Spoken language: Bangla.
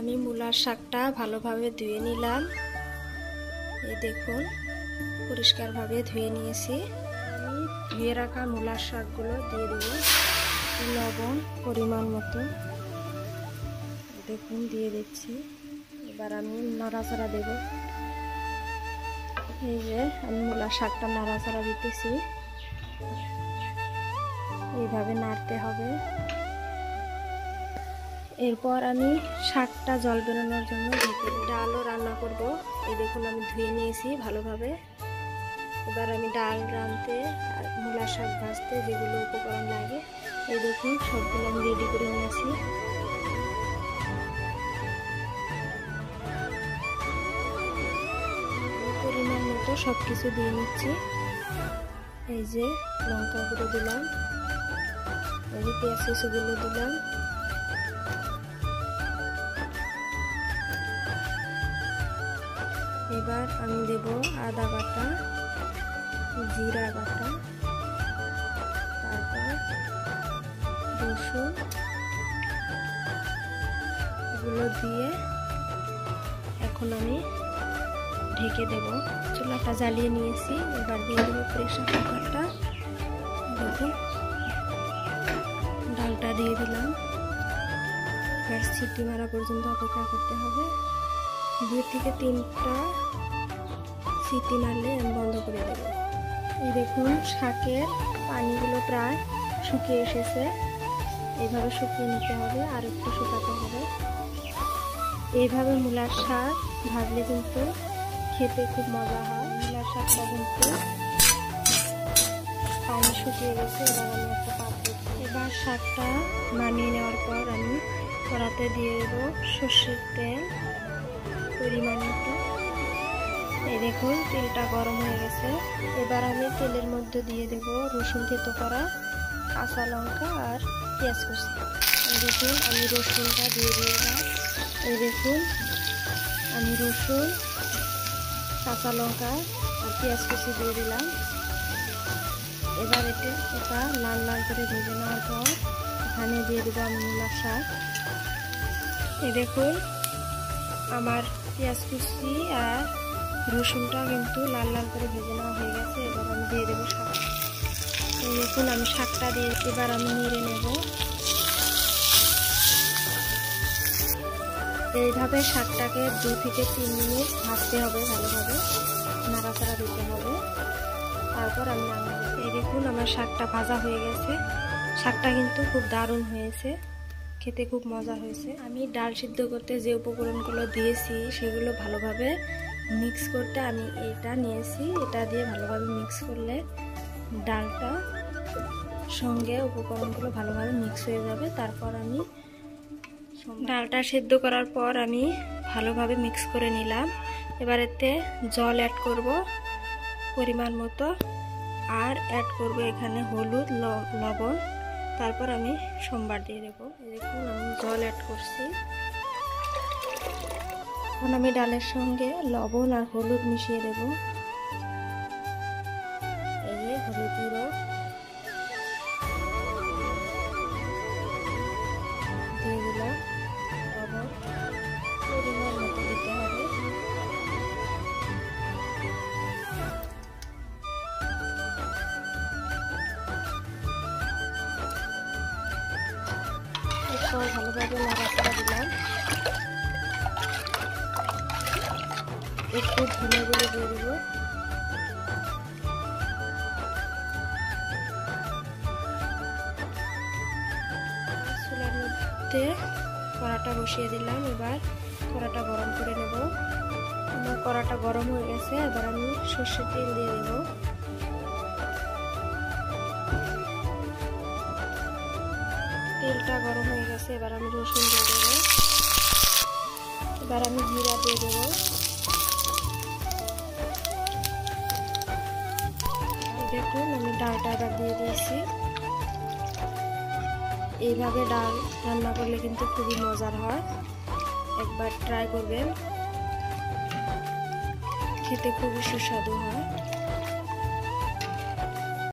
আমি মূলার শাকটা ভালোভাবে ধুয়ে নিলাম। এই দেখুন পরিষ্কারভাবে ধুয়ে নিয়েছি। আমি ধুয়ে রাখা মূলার শাকগুলো দিয়ে দেব লবণ পরিমাণ মতো। দেখুন দিয়ে দিচ্ছি। এবার আমি নাড়াচাড়া দেব। এই যে আমি মূলার শাকটা নাড়াচাড়া দিতেছি। এইভাবে নাড়তে হবে। এরপর আমি শাকটা জল বেরোনোর জন্য ডালও রান্না করব। এই দেখুন আমি ধুয়ে নিয়েছি ভালোভাবে। এবার আমি ডাল রাঁধতে আর মূলার শাক ভাজতে যেগুলো উপকরণ লাগে এই দেখুন সবগুলো আমি রেডি করে নিয়েছি। পরিমাণ মতো সব কিছু দিয়ে নিচ্ছি। এই যে লঙ্কা গুঁড়ো দিলাম, এই যে পেঁয়াজ কুচিগুলো দিলাম, এবার আমি দেব আদা বাটা, জিরা বাটা, তারপর রসুন, এগুলো দিয়ে এখন আমি ঢেকে দেব। চুলাটা জ্বালিয়ে নিয়েছি। এবার দিয়ে দেবো প্রেসার কুকারটা। দেখুন ডালটা দিয়ে দিলাম। এবার সিটি মারা পর্যন্ত অপেক্ষা করতে হবে। 2 থেকে 3টা সিটি মারলে আমি বন্ধ করে দেব। এই দেখুন শাকের পানিগুলো প্রায় শুকিয়ে এসেছে। এইভাবে শুকিয়ে নিতে হবে, আর একটু শুকাতে হবে। এইভাবে মূলার শাক ভাজলে কিন্তু খেতে খুব মজা হয়। মূলার শাকটা কিন্তু পানি শুকিয়ে গেছে। এবার আমি একটা পাত্র, এবার শাকটা নামিয়ে নেওয়ার পর আমি কড়াতে দিয়ে দেবো সর্ষের তেল পরিমাণ মতো। এই দেখুন তেলটা গরম হয়ে গেছে। এবার আমি তেলের মধ্যে দিয়ে দেব রসুন থেতো করা, কাঁচা লঙ্কা আর পেঁয়াজ কুচি। এই দেখুন আমি রসুনটা দিয়ে দিলাম। এই দেখুন আমি রসুন, কাঁচা লঙ্কা আর পেঁয়াজ কুচি দিয়ে দিলাম। এবার এটা লাল লাল করে ভেজে নেওয়ার পর এখানে দিয়ে দেবো আমি মূলার শাক। এই দেখুন আমার পেঁয়াজ কুচি আর রসুনটা কিন্তু লাল লাল করে ভেজে নেওয়া হয়ে গেছে। এবার আমি দিয়ে দেবো শাক। এই দেখুন আমি শাকটা দিয়ে এবার আমি নেড়ে নেব। এইভাবে শাকটাকে 2 থেকে 3 মিনিট ভাজতে হবে, ভালোভাবে নাড়াচাড়া দিতে হবে। তারপর আমি নামিয়ে দেব। এই দেখুন আমার শাকটা ভাজা হয়ে গেছে। শাকটা কিন্তু খুব দারুণ হয়েছে, খেতে খুব মজা হয়েছে। আমি ডাল সিদ্ধ করতে যে উপকরণগুলো দিয়েছি সেগুলো ভালোভাবে মিক্স করতে আমি এটা নিয়েছি। এটা দিয়ে ভালোভাবে মিক্স করলে ডালটা সঙ্গে উপকরণগুলো ভালোভাবে মিক্স হয়ে যাবে। তারপর আমি ডালটা সিদ্ধ করার পর আমি ভালোভাবে মিক্স করে নিলাম। এবার এতে জল অ্যাড করব পরিমাণ মতো, আর অ্যাড করব এখানে হলুদ, লবণ। তারপর আমি সোমবার দিয়ে দেবো। দেখুন আমি জল অ্যাড করছি। এখন আমি ডালের সঙ্গে লবণ আর হলুদ মিশিয়ে দেব। এই যে হলুদ গুঁড়ো দিয়ে দিলাম, লবণ পরিমাণ মতো দিতে হবে। এরপর ভালোভাবে নাড়াচাড়া দিলাম। একটু ধনে গুঁড়ো দিয়ে দেবো। চুলার মধ্যে কড়াটা বসিয়ে দিলাম। এবার কড়াটা গরম করে নেব। আমার কড়াটা গরম হয়ে গেছে। এবার আমি সর্ষের তেল দিয়ে দেব। তেলটা গরম হয়ে গেছে। এবার আমি রসুন দিয়ে দেবো। এবার আমি জিরা দিয়ে দেবো। দেখুন আমি ডালটা এবার দিয়ে দিয়েছি। এইভাবে ডাল রান্না করলে কিন্তু খুবই মজার হয়। একবার ট্রাই করবেন, খেতে খুবই সুস্বাদু হয়।